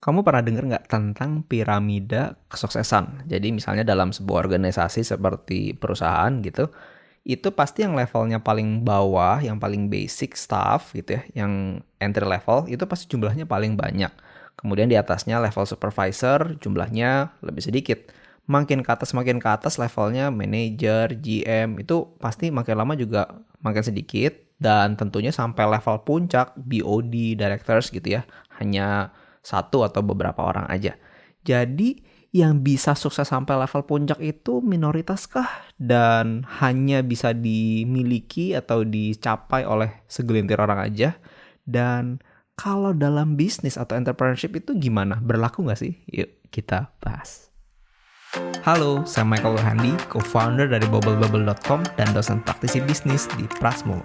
Kamu pernah dengar nggak tentang piramida kesuksesan? Jadi misalnya dalam sebuah organisasi seperti perusahaan gitu, itu pasti yang levelnya paling bawah, yang paling basic staff gitu ya, yang entry level itu pasti jumlahnya paling banyak. Kemudian di atasnya level supervisor jumlahnya lebih sedikit. Makin ke atas levelnya manager, GM itu pasti makin lama juga makin sedikit. Dan tentunya sampai level puncak, BOD, directors gitu ya, hanya satu atau beberapa orang aja. Jadi yang bisa sukses sampai level puncak itu minoritas kah? Dan hanya bisa dimiliki atau dicapai oleh segelintir orang aja? Dan kalau dalam bisnis atau entrepreneurship itu gimana? Berlaku nggak sih? Yuk kita bahas. Halo, saya Michael Handi, co-founder dari bubblebubble.com dan dosen praktisi bisnis di Prasmo.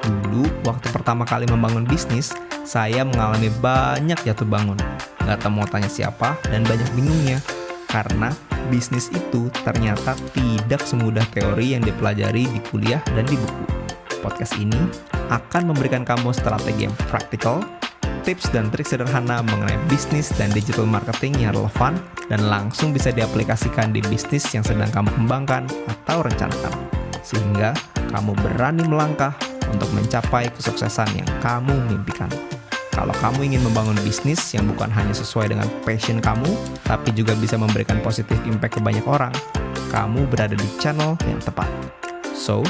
Dulu, waktu pertama kali membangun bisnis, saya mengalami banyak jatuh bangun. Gak tahu mau tanya siapa dan banyak bingungnya. Karena bisnis itu ternyata tidak semudah teori yang dipelajari di kuliah dan di buku. Podcast ini akan memberikan kamu strategi yang praktikal, tips dan trik sederhana mengenai bisnis dan digital marketing yang relevan dan langsung bisa diaplikasikan di bisnis yang sedang kamu kembangkan atau rencanakan. Sehingga kamu berani melangkah untuk mencapai kesuksesan yang kamu mimpikan. Kalau kamu ingin membangun bisnis yang bukan hanya sesuai dengan passion kamu, tapi juga bisa memberikan positive impact ke banyak orang, kamu berada di channel yang tepat. So,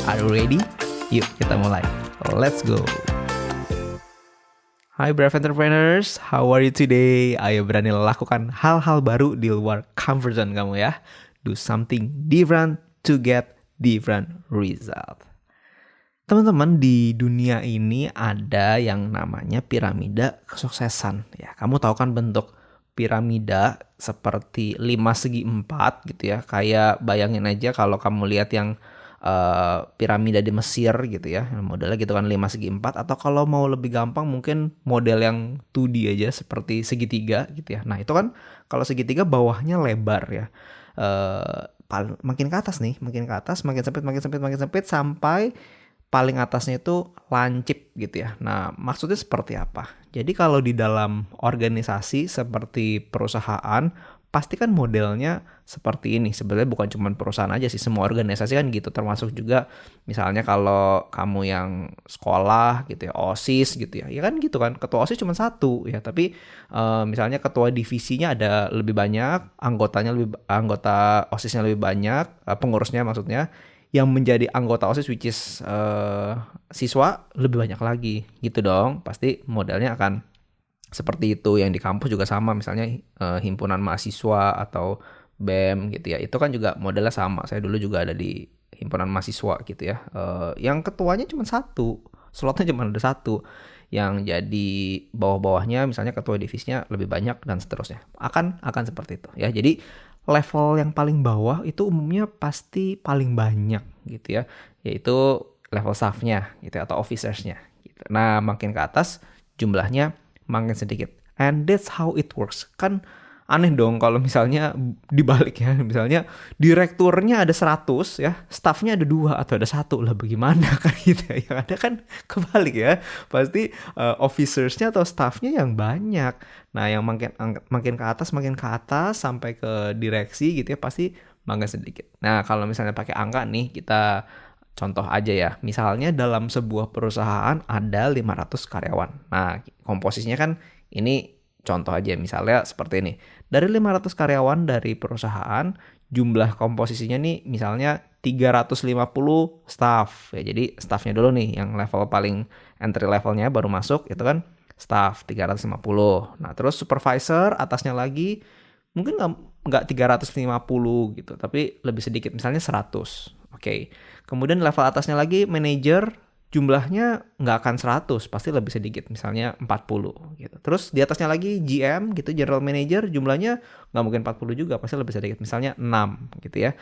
are you ready? Yuk kita mulai. Let's go! Hai brave entrepreneurs, how are you today? Ayo berani lakukan hal-hal baru di luar comfort zone kamu ya. Do something different to get different result. Teman-teman, di dunia ini ada yang namanya piramida kesuksesan. Ya, kamu tahu kan bentuk piramida seperti 5 segi 4 gitu ya. Kayak bayangin aja kalau kamu lihat yang piramida di Mesir gitu ya, modelnya gitu kan 5 segi 4, atau kalau mau lebih gampang mungkin model yang 2D aja seperti segitiga gitu ya. Nah itu kan kalau segitiga bawahnya lebar ya, makin ke atas nih, makin ke atas, makin sempit sampai paling atasnya itu lancip gitu ya. Nah maksudnya seperti apa? Jadi kalau di dalam organisasi seperti perusahaan, pasti kan modelnya seperti ini. Sebenarnya bukan cuma perusahaan aja sih, semua organisasi kan gitu. Termasuk juga misalnya kalau kamu yang sekolah gitu ya, OSIS gitu ya. Ya kan gitu kan, ketua OSIS cuma satu ya. Tapi misalnya ketua divisinya ada lebih banyak, anggota OSISnya lebih banyak, pengurusnya maksudnya. Yang menjadi anggota OSIS which is siswa lebih banyak lagi gitu dong. Pasti modelnya akan seperti itu. Yang di kampus juga sama, misalnya himpunan mahasiswa atau BEM gitu ya, itu kan juga modelnya sama. Saya dulu juga ada di himpunan mahasiswa gitu ya, yang ketuanya cuma satu, slotnya cuma ada satu, yang jadi bawah-bawahnya misalnya ketua divisinya lebih banyak dan seterusnya, akan seperti itu ya. Jadi level yang paling bawah itu umumnya pasti paling banyak gitu ya, yaitu level staffnya gitu ya, atau officersnya gitu. Nah makin ke atas jumlahnya makin sedikit. And that's how it works. Kan aneh dong kalau misalnya dibalik ya. Misalnya direkturnya ada 100 ya, staffnya ada 2 atau ada 1 lah, bagaimana kan gitu ya. Yang ada kan kebalik ya. Pasti officersnya atau staffnya yang banyak. Nah yang makin ke atas sampai ke direksi gitu ya, pasti makin sedikit. Nah kalau misalnya pakai angka nih, kita contoh aja ya, misalnya dalam sebuah perusahaan ada 500 karyawan. Nah, komposisinya kan ini contoh aja, misalnya seperti ini. Dari 500 karyawan dari perusahaan, jumlah komposisinya nih misalnya 350 staff. Ya, jadi staffnya dulu nih, yang level paling entry levelnya baru masuk, itu kan staff 350. Nah, terus supervisor atasnya lagi, mungkin nggak 350 gitu, tapi lebih sedikit, misalnya 100. Oke. Kemudian level atasnya lagi manajer, jumlahnya nggak akan 100, pasti lebih sedikit, misalnya 40 gitu. Terus di atasnya lagi GM gitu, general manager, jumlahnya nggak mungkin 40 juga, pasti lebih sedikit, misalnya 6 gitu ya.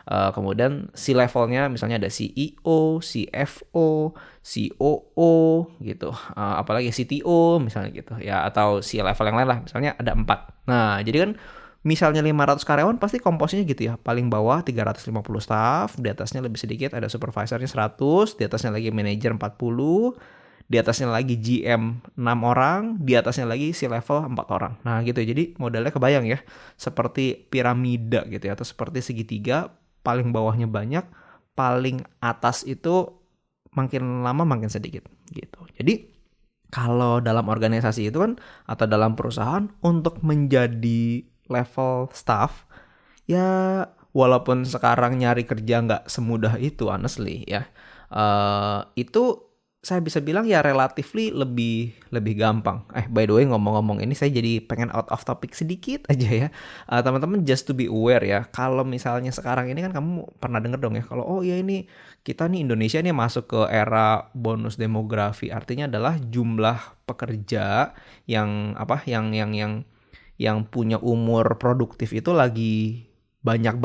Kemudian si levelnya misalnya ada CEO, CFO, COO gitu, apalagi CTO misalnya gitu ya, atau si level yang lain lah, misalnya ada 4. Nah jadi kan misalnya 500 karyawan pasti komposisinya gitu ya. Paling bawah 350 staff, di atasnya lebih sedikit ada supervisornya 100, di atasnya lagi manajer 40, di atasnya lagi GM 6 orang, di atasnya lagi si level 4 orang. Nah gitu, jadi modelnya kebayang ya, seperti piramida gitu ya, atau seperti segitiga, paling bawahnya banyak, paling atas itu makin lama makin sedikit gitu. Jadi kalau dalam organisasi itu kan, atau dalam perusahaan, untuk menjadi level staff, ya walaupun sekarang nyari kerja nggak semudah itu honestly ya, itu saya bisa bilang ya relatively lebih lebih gampang. By the way, ngomong-ngomong ini saya jadi pengen out of topic sedikit aja ya. Teman-teman just to be aware ya, kalau misalnya sekarang ini kan kamu pernah denger dong ya, kalau oh ya ini kita nih Indonesia nih masuk ke era bonus demografi, artinya adalah jumlah pekerja yang apa yang punya umur produktif itu lagi banyak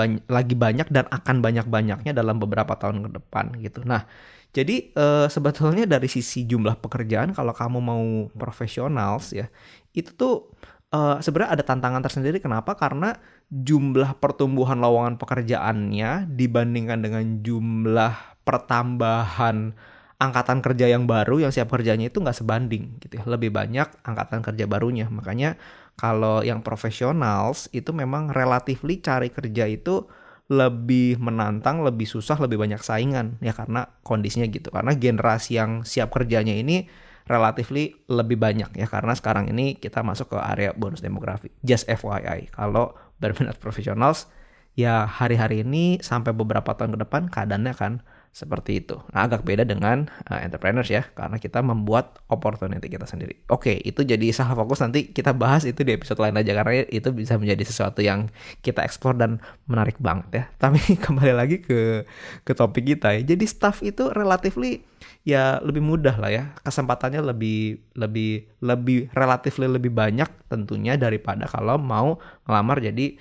dan akan banyak-banyaknya dalam beberapa tahun ke depan gitu. Nah, jadi sebetulnya dari sisi jumlah pekerjaan, kalau kamu mau profesionals ya, itu tuh sebenarnya ada tantangan tersendiri. Kenapa? Karena jumlah pertumbuhan lowongan pekerjaannya dibandingkan dengan jumlah pertambahan angkatan kerja yang baru yang siap kerjanya itu nggak sebanding gitu ya. Lebih banyak angkatan kerja barunya. Makanya kalau yang profesionals itu memang relatively cari kerja itu lebih menantang, lebih susah, lebih banyak saingan ya, karena kondisinya gitu. Karena generasi yang siap kerjanya ini relatively lebih banyak ya, karena sekarang ini kita masuk ke area bonus demografi. Just FYI, kalau berminat profesionals ya hari-hari ini sampai beberapa tahun ke depan keadaannya kan seperti itu. Nah, agak beda dengan entrepreneurs ya, karena kita membuat opportunity kita sendiri. Oke, itu jadi salah fokus, nanti kita bahas itu di episode lain aja, karena itu bisa menjadi sesuatu yang kita explore dan menarik banget ya. Tapi kembali lagi ke topik kita ya. Jadi staff itu relatively ya lebih mudah lah ya. Kesempatannya lebih relatively lebih banyak tentunya daripada kalau mau ngelamar jadi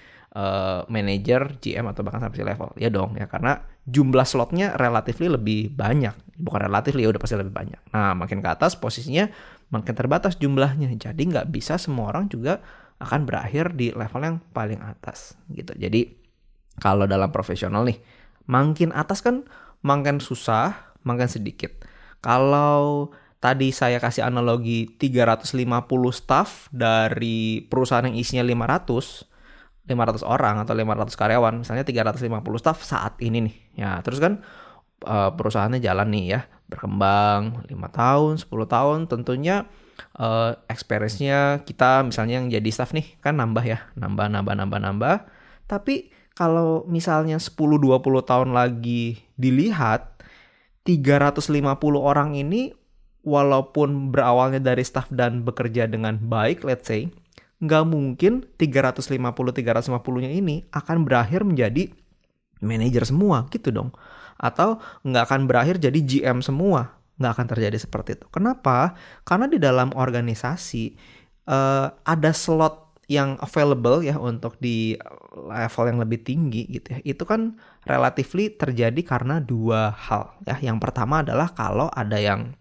manager, GM atau bahkan sampai level. Ya dong ya, karena jumlah slotnya relatively lebih banyak. Bukan relatively, ya udah pasti lebih banyak. Nah, makin ke atas posisinya makin terbatas jumlahnya. Jadi nggak bisa semua orang juga akan berakhir di level yang paling atas gitu. Jadi kalau dalam profesional nih, makin atas kan makin susah, makin sedikit. Kalau tadi saya kasih analogi 350 staff dari perusahaan yang isinya 500 orang atau 500 karyawan, misalnya 350 staff saat ini nih. Ya, terus kan perusahaannya jalan nih ya, berkembang 5 tahun, 10 tahun, tentunya experience-nya kita misalnya yang jadi staff nih kan nambah ya, nambah. Tapi kalau misalnya 10-20 tahun lagi dilihat, 350 orang ini walaupun berawalnya dari staff dan bekerja dengan baik, let's say, nggak mungkin 350-350-nya ini akan berakhir menjadi manajer semua gitu dong. Atau nggak akan berakhir jadi GM semua. Nggak akan terjadi seperti itu. Kenapa? Karena di dalam organisasi ada slot yang available ya untuk di level yang lebih tinggi gitu ya. Itu kan relatively terjadi karena dua hal ya. Yang pertama adalah kalau ada yang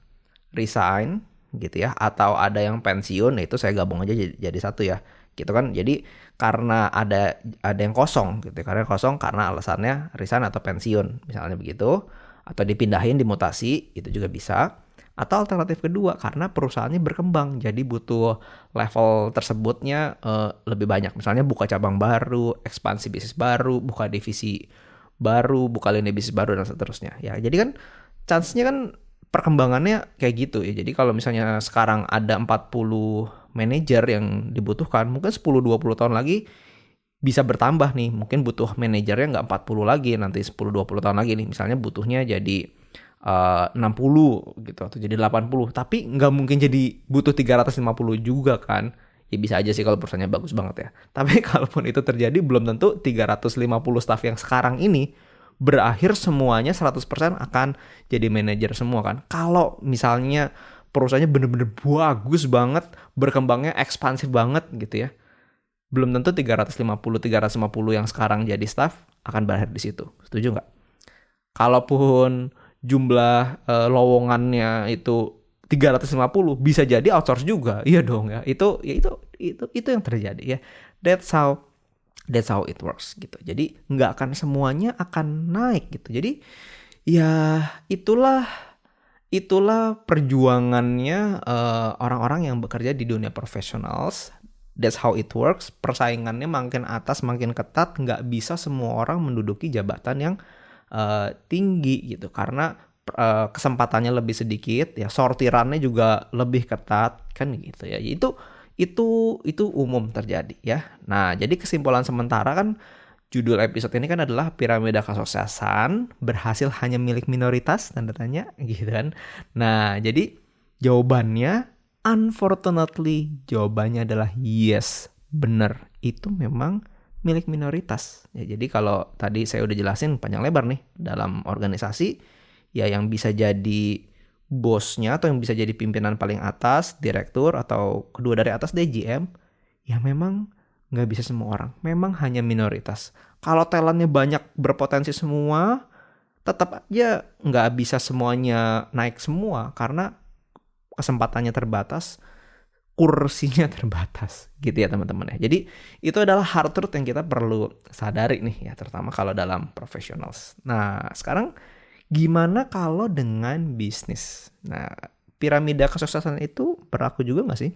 resign gitu ya, atau ada yang pensiun, itu saya gabung aja jadi satu ya gitu kan. Jadi karena ada yang kosong gitu, karena alasannya resign atau pensiun misalnya begitu, atau dipindahin, dimutasi, itu juga bisa. Atau alternatif kedua, karena perusahaannya berkembang jadi butuh level tersebutnya lebih banyak, misalnya buka cabang baru, ekspansi bisnis baru, buka divisi baru, buka lini bisnis baru, dan seterusnya ya. Jadi kan chance-nya kan perkembangannya kayak gitu ya. Jadi kalau misalnya sekarang ada 40 manajer yang dibutuhkan, mungkin 10-20 tahun lagi bisa bertambah nih. Mungkin butuh manajernya nggak 40 lagi, nanti 10-20 tahun lagi nih. Misalnya butuhnya jadi 60 gitu, atau jadi 80. Tapi nggak mungkin jadi butuh 350 juga kan. Ya bisa aja sih kalau perusahaannya bagus banget ya. Tapi kalaupun itu terjadi, belum tentu 350 staff yang sekarang ini berakhir semuanya 100% akan jadi manajer semua kan. Kalau misalnya perusahaannya bener-bener bagus banget, berkembangnya ekspansif banget gitu ya, belum tentu 350 yang sekarang jadi staff akan berakhir di situ. Setuju nggak? Kalaupun jumlah lowongannya itu 350, bisa jadi outsource juga. Iya dong ya. Itu yang terjadi ya. That's how it works gitu. Jadi nggak akan semuanya akan naik gitu. Jadi ya itulah Itulah perjuangannya orang-orang yang bekerja di dunia professionals. That's how it works. Persaingannya makin atas makin ketat. Nggak bisa semua orang menduduki jabatan yang tinggi gitu. Karena kesempatannya lebih sedikit. Ya sortirannya juga lebih ketat kan gitu ya. Itu umum terjadi ya. Nah jadi kesimpulan sementara kan, judul episode ini kan adalah piramida kesuksesan berhasil hanya milik minoritas, tanda tanya gitu kan. Nah, jadi jawabannya unfortunately jawabannya adalah yes, bener. Itu memang milik minoritas. Ya, jadi kalau tadi saya udah jelasin panjang lebar nih dalam organisasi, ya yang bisa jadi bosnya atau yang bisa jadi pimpinan paling atas, direktur atau kedua dari atas DGM, ya memang nggak bisa semua orang. Memang hanya minoritas. Kalau talentnya banyak berpotensi semua, tetap aja nggak bisa semuanya naik semua karena kesempatannya terbatas, kursinya terbatas gitu ya teman-teman ya. Jadi itu adalah hard truth yang kita perlu sadari nih ya, terutama kalau dalam professionals. Nah sekarang gimana kalau dengan bisnis? Nah piramida kesuksesan itu berlaku juga nggak sih?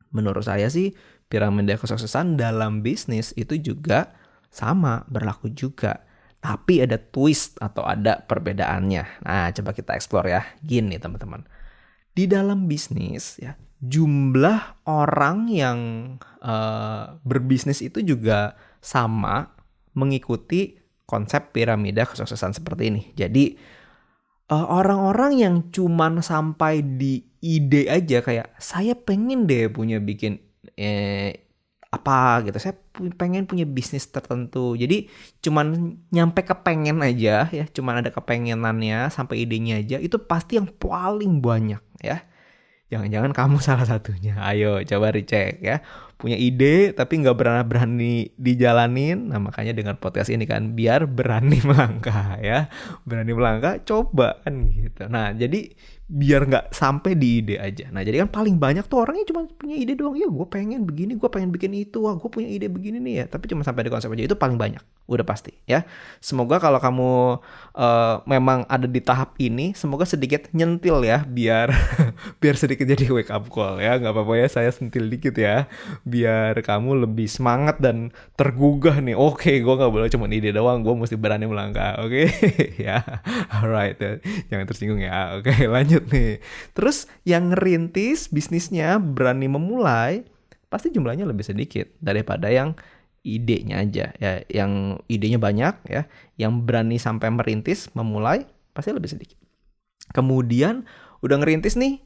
Menurut saya sih piramida kesuksesan dalam bisnis itu juga sama, berlaku juga. Tapi ada twist atau ada perbedaannya. Nah, coba kita explore ya. Gini teman-teman. Di dalam bisnis ya, jumlah orang yang berbisnis itu juga sama mengikuti konsep piramida kesuksesan seperti ini. Jadi orang-orang yang cuman sampai di ide aja kayak saya pengen deh punya bikin apa gitu, saya pengen punya bisnis tertentu, jadi cuman nyampe kepengen aja ya, cuman ada kepengenannya sampai idenya aja, itu pasti yang paling banyak ya. Jangan-jangan kamu salah satunya. Ayo coba dicek ya. Punya ide tapi nggak berani dijalanin. Nah makanya dengan podcast ini kan biar berani melangkah ya. Berani melangkah, coba kan gitu. Nah jadi biar nggak sampai di ide aja. Nah jadi kan paling banyak tuh orangnya cuma punya ide doang. Ya gue pengen begini, gue pengen bikin itu. Wah gue punya ide begini nih ya. Tapi cuma sampai di konsep aja, itu paling banyak. Udah pasti ya. Semoga kalau kamu memang ada di tahap ini, semoga sedikit nyentil ya. Biar sedikit jadi wake up call ya. Nggak apa-apa ya saya sentil dikit ya. Biar kamu lebih semangat dan tergugah nih. Oke, gue nggak boleh cuma ide doang. Gue mesti berani melangkah. Oke ya. Alright. Jangan tersinggung ya. Oke lanjut nih. Terus yang ngerintis bisnisnya berani memulai, pasti jumlahnya lebih sedikit daripada yang idenya aja ya, yang idenya banyak ya, yang berani sampai merintis memulai pasti lebih sedikit. Kemudian udah ngerintis nih,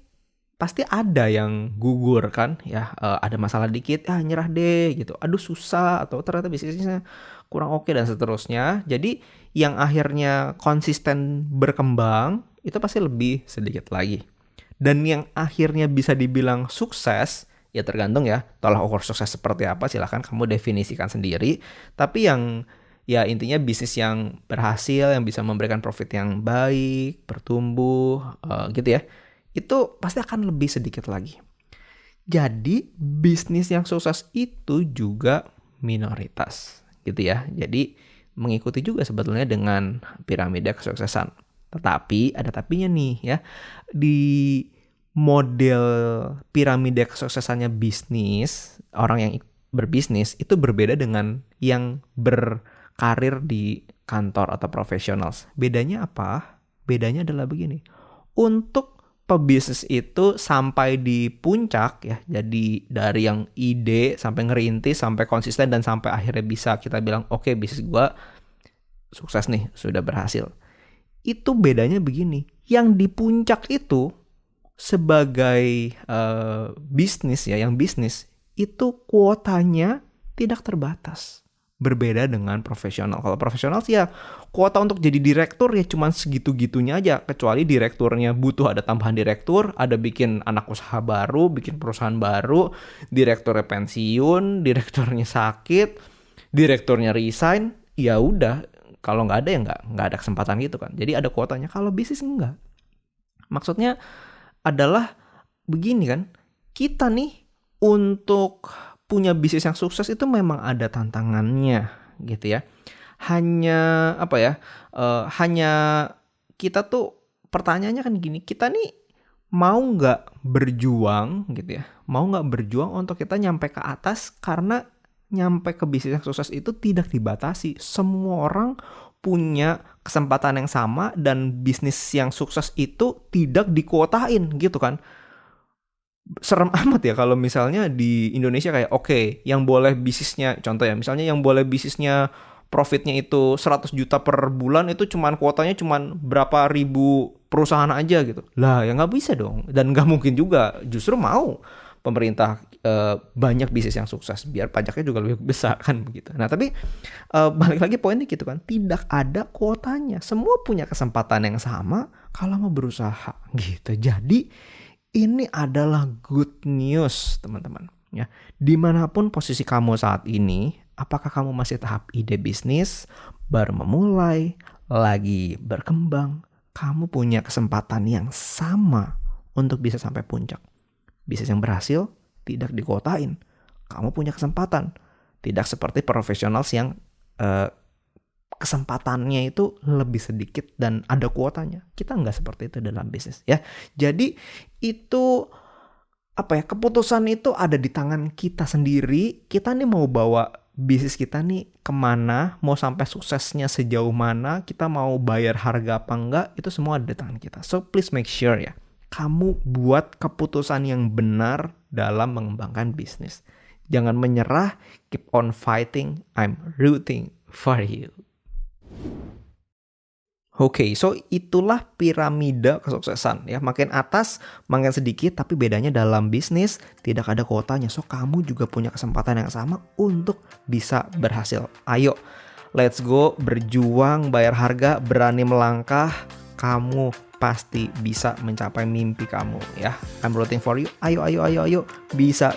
pasti ada yang gugur kan ya, ada masalah dikit, nyerah deh gitu, aduh susah, atau ternyata bisnisnya kurang oke dan seterusnya. Jadi yang akhirnya konsisten berkembang itu pasti lebih sedikit lagi. Dan yang akhirnya bisa dibilang sukses, ya tergantung ya, tolak ukur sukses seperti apa silahkan kamu definisikan sendiri. Tapi yang ya intinya bisnis yang berhasil, yang bisa memberikan profit yang baik, bertumbuh gitu ya, itu pasti akan lebih sedikit lagi. Jadi bisnis yang sukses itu juga minoritas gitu ya. Jadi mengikuti juga sebetulnya dengan piramida kesuksesan. Tetapi ada tapinya nih ya. Di model piramida kesuksesannya bisnis, orang yang berbisnis itu berbeda dengan yang berkarir di kantor atau profesionals. Bedanya apa? Bedanya adalah begini. Untuk pebisnis itu sampai di puncak ya, jadi dari yang ide sampai ngerintis, sampai konsisten, dan sampai akhirnya bisa kita bilang oke, bisnis gue sukses nih, sudah berhasil. Itu bedanya begini, yang di puncak itu sebagai bisnis ya, yang bisnis itu kuotanya tidak terbatas. Berbeda dengan profesional. Kalau profesional sih ya kuota untuk jadi direktur ya cuma segitu-gitunya aja. Kecuali direkturnya butuh ada tambahan direktur, ada bikin anak usaha baru, bikin perusahaan baru, direkturnya pensiun, direkturnya sakit, direkturnya resign, ya udah. Kalau nggak ada ya nggak ada kesempatan gitu kan. Jadi ada kuotanya. Kalau bisnis enggak. Maksudnya adalah begini kan, kita nih untuk punya bisnis yang sukses itu memang ada tantangannya gitu ya. Hanya hanya kita tuh pertanyaannya kan gini, kita nih mau nggak berjuang gitu ya, mau nggak berjuang untuk kita nyampe ke atas, karena nyampe ke bisnis yang sukses itu tidak dibatasi. Semua orang punya kesempatan yang sama, dan bisnis yang sukses itu tidak dikuotain gitu kan. Serem amat ya kalau misalnya di Indonesia kayak oke, yang boleh bisnisnya, contoh ya, misalnya yang boleh bisnisnya profitnya itu 100 juta per bulan, itu cuman kuotanya cuman berapa ribu perusahaan aja gitu. Lah ya nggak bisa dong, dan nggak mungkin juga. Justru mau pemerintah banyak bisnis yang sukses biar pajaknya juga lebih besar kan begitu. Nah tapi balik lagi poinnya gitu kan, tidak ada kuotanya, semua punya kesempatan yang sama kalau mau berusaha gitu. Jadi ini adalah good news teman-teman ya. Dimanapun posisi kamu saat ini, apakah kamu masih tahap ide bisnis, baru memulai, lagi berkembang, kamu punya kesempatan yang sama untuk bisa sampai puncak. Bisnis yang berhasil tidak dikuotain, kamu punya kesempatan. Tidak seperti profesional yang kesempatannya itu lebih sedikit dan ada kuotanya. Kita nggak seperti itu dalam bisnis ya. Jadi itu keputusan itu ada di tangan kita sendiri. Kita nih mau bawa bisnis kita nih kemana, mau sampai suksesnya sejauh mana, kita mau bayar harga apa enggak, itu semua ada di tangan kita. So please make sure ya, kamu buat keputusan yang benar dalam mengembangkan bisnis. Jangan menyerah, keep on fighting, I'm rooting for you. Oke, so itulah piramida kesuksesan ya. Makin atas, makin sedikit, tapi bedanya dalam bisnis tidak ada kuotanya. So kamu juga punya kesempatan yang sama untuk bisa berhasil. Ayo, let's go, berjuang, bayar harga, berani melangkah. Kamu pasti bisa mencapai mimpi kamu ya. I'm rooting for you. Ayo. Bisa.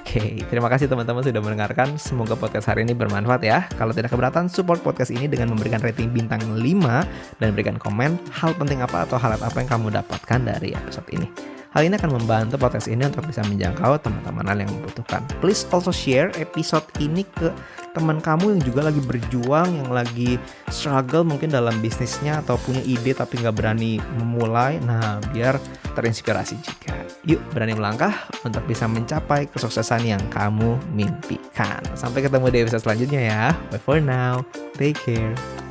Oke, terima kasih teman-teman sudah mendengarkan. Semoga podcast hari ini bermanfaat ya. Kalau tidak keberatan, support podcast ini dengan memberikan rating bintang 5 dan berikan komen hal penting apa atau hal apa yang kamu dapatkan dari episode ini. Hal ini akan membantu podcast ini untuk bisa menjangkau teman-teman yang membutuhkan. Please also share episode ini ke teman kamu yang juga lagi berjuang, yang lagi struggle mungkin dalam bisnisnya atau punya ide tapi nggak berani memulai. Nah, biar terinspirasi juga. Yuk, berani melangkah untuk bisa mencapai kesuksesan yang kamu mimpikan. Sampai ketemu di episode selanjutnya ya. Bye for now. Take care.